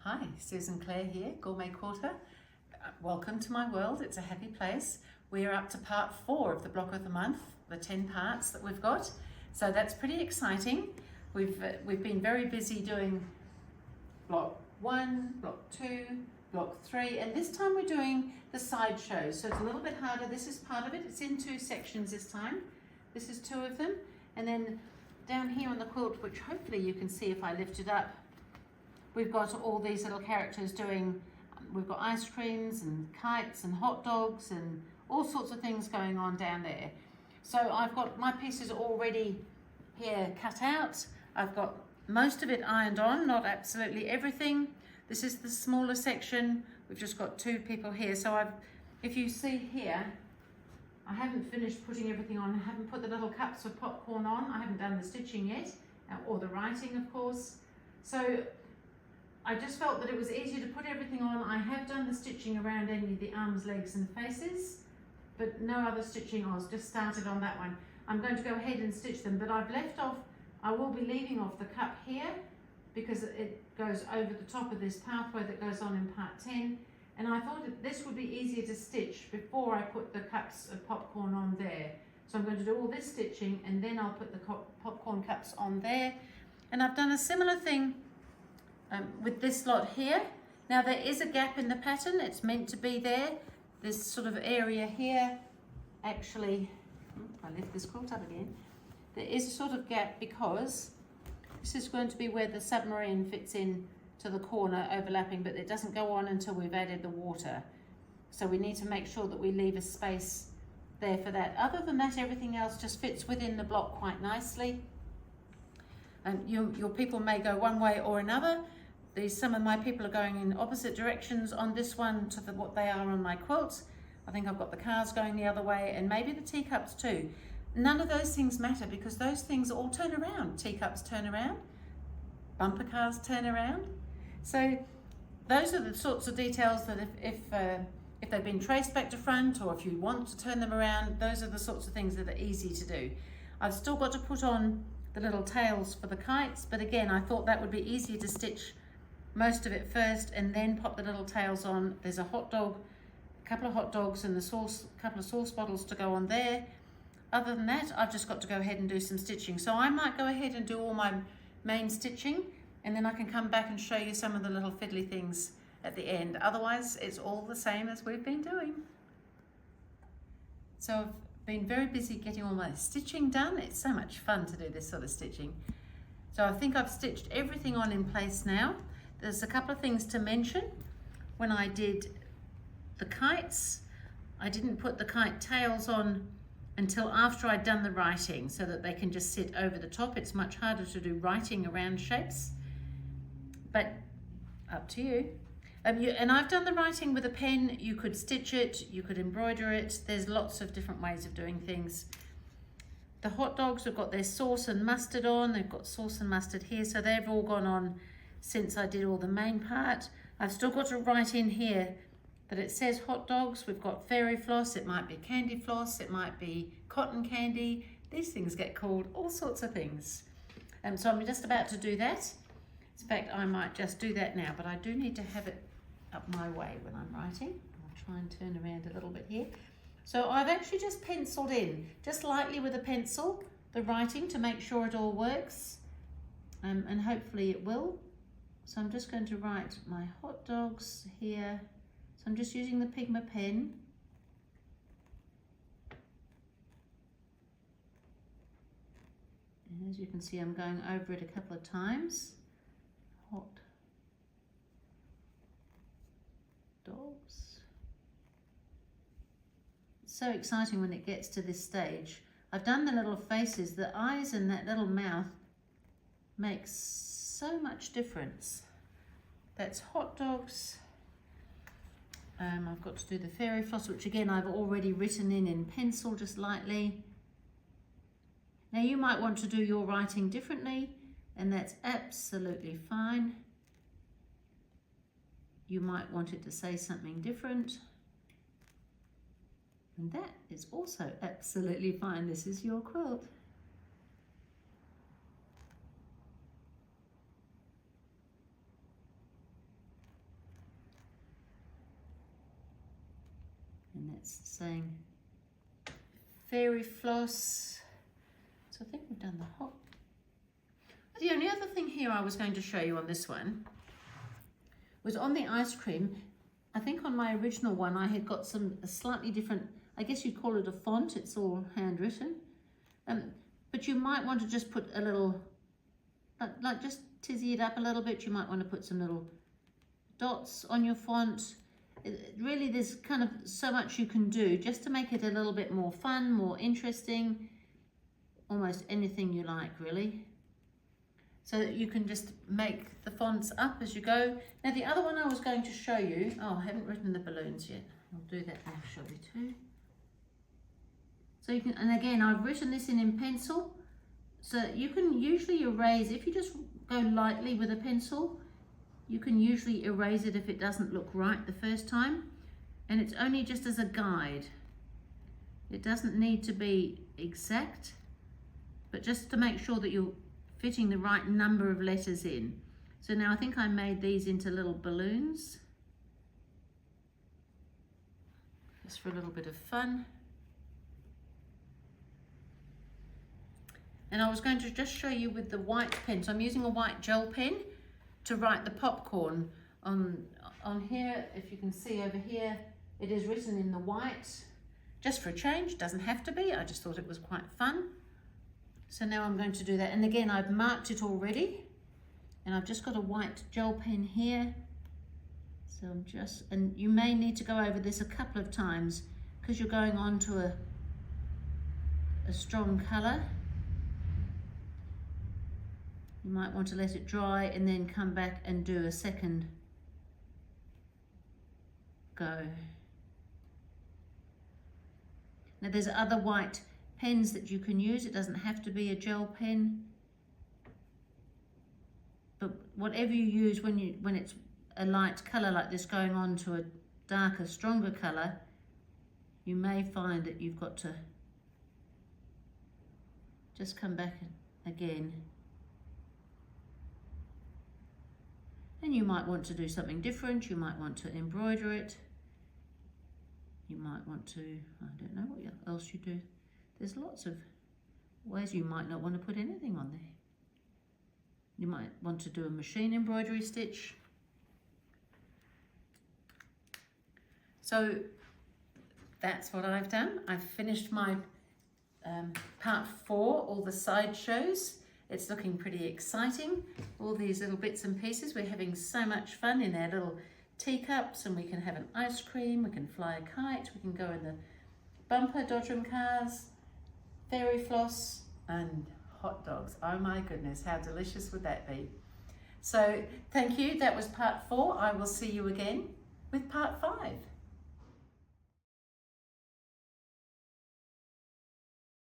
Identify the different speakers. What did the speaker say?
Speaker 1: Hi, SusanClaire here, GourmetQuilter. Welcome to my world, it's a happy place. We are up to part 4 of the block of the month, the 10 parts that we've got. So that's pretty exciting. We've been very busy doing block 1, block 2, block 3, and this time we're doing the side shows. So it's a little bit harder. This is part of it. It's in 2 sections this time. This is 2 of them. And then down here on the quilt, which hopefully you can see if I lift it up, we've got all these little characters doing, we've got ice creams and kites and hot dogs and all sorts of things going on down there. So I've got my pieces already here cut out. I've got most of it ironed on, not absolutely everything. This is the smaller section. We've just got 2 people here. So if you see here, I haven't finished putting everything on. I haven't put the little cups of popcorn on. I haven't done the stitching yet, or the writing, of course. So I just felt that it was easier to put everything on. I have done the stitching around any of the arms, legs and faces, but no other stitching. I was just started on that one. I'm going to go ahead and stitch them, but I've left off, I will be leaving off the cup here because it goes over the top of this pathway that goes on in part 10. And I thought that this would be easier to stitch before I put the cups of popcorn on there. So I'm going to do all this stitching and then I'll put the popcorn cups on there. And I've done a similar thing with this lot here. Now there is a gap in the pattern. It's meant to be there. This sort of area here, actually, if I lift this quilt up again, there is a sort of gap because this is going to be where the submarine fits in to the corner overlapping, but it doesn't go on until we've added the water. So we need to make sure that we leave a space there for that. Other than that, everything else just fits within the block quite nicely. Your people may go one way or another. Some of my people are going in opposite directions on this one to what they are on my quilts. I think I've got the cars going the other way and maybe the teacups too. None of those things matter because those things all turn around. Teacups turn around, bumper cars turn around. So those are the sorts of details that if they've been traced back to front or if you want to turn them around, those are the sorts of things that are easy to do. I've still got to put on the little tails for the kites, but again, I thought that would be easier to stitch most of it first and then pop the little tails on. There's a hot dog, a couple of hot dogs and a couple of sauce bottles to go on there. Other than that, I've just got to go ahead and do some stitching. So I might go ahead and do all my main stitching and then I can come back and show you some of the little fiddly things at the end. Otherwise, it's all the same as we've been doing. So I've been very busy getting all my stitching done. It's so much fun to do this sort of stitching. So I think I've stitched everything on in place now. There's a couple of things to mention. When I did the kites, I didn't put the kite tails on until after I'd done the writing so that they can just sit over the top. It's much harder to do writing around shapes, but up to you. And I've done the writing with a pen. You could stitch it, you could embroider it. There's lots of different ways of doing things. The hot dogs have got their sauce and mustard on. They've got sauce and mustard here, so they've all gone on since I did all the main part. I've still got to write in here that it says hot dogs. We've got fairy floss, it might be candy floss, it might be cotton candy. These things get called all sorts of things. So I'm just about to do that. In fact, I might just do that now, but I do need to have it up my way when I'm writing. I'll try and turn around a little bit here. So I've actually just penciled in, just lightly with a pencil, the writing to make sure it all works. And hopefully it will. So I'm just going to write my hot dogs here. So I'm just using the Pigma pen. And as you can see, I'm going over it a couple of times. Hot dogs. It's so exciting when it gets to this stage. I've done the little faces, the eyes and that little mouth makes so much difference. That's hot dogs. I've got to do the fairy floss, which again I've already written in pencil just lightly. Now you might want to do your writing differently, and that's absolutely fine. You might want it to say something different, and that is also absolutely fine. This is your quilt. and that's saying fairy floss. So I think we've done the hot. The only other thing here I was going to show you on this one was on the ice cream. I think on my original one I had got a slightly different, I guess you'd call it a font, it's all handwritten. But you might want to just put a little, like just tizzy it up a little bit. You might want to put some little dots on your font. Really, there's kind of so much you can do just to make it a little bit more fun, more interesting, almost anything you like, really. So that you can just make the fonts up as you go. Now the other one I was going to show you, oh, I haven't written the balloons yet. I'll do that now, shall we too? So you can, and again, I've written this in pencil. So you can usually erase, if you just go lightly with a pencil, you can usually erase it if it doesn't look right the first time. And it's only just as a guide. It doesn't need to be exact, but just to make sure that you're fitting the right number of letters in. So now I think I made these into little balloons. Just for a little bit of fun. And I was going to just show you with the white pen. So I'm using a white gel pen to write the popcorn on here. If you can see over here, it is written in the white, just for a change. Doesn't have to be, I just thought it was quite fun. So now I'm going to do that. And again, I've marked it already, and I've just got a white gel pen here. So I'm just, and you may need to go over this a couple of times because you're going on to a strong color. You might want to let it dry and then come back and do a second go. Now there's other white pens that you can use. It doesn't have to be a gel pen. But whatever you use when it's a light color like this going on to a darker, stronger color, you may find that you've got to just come back again. And you might want to do something different. You might want to embroider it. You might want to, I don't know what else you do. There's lots of ways. You might not want to put anything on there. You might want to do a machine embroidery stitch. So that's what I've done. I've finished my part 4, all the side shows. It's looking pretty exciting. All these little bits and pieces. We're having so much fun in our little teacups, and we can have an ice cream, we can fly a kite, we can go in the bumper dodgem cars, fairy floss, and hot dogs. Oh my goodness, how delicious would that be? So thank you. That was part 4. I will see you again with part 5.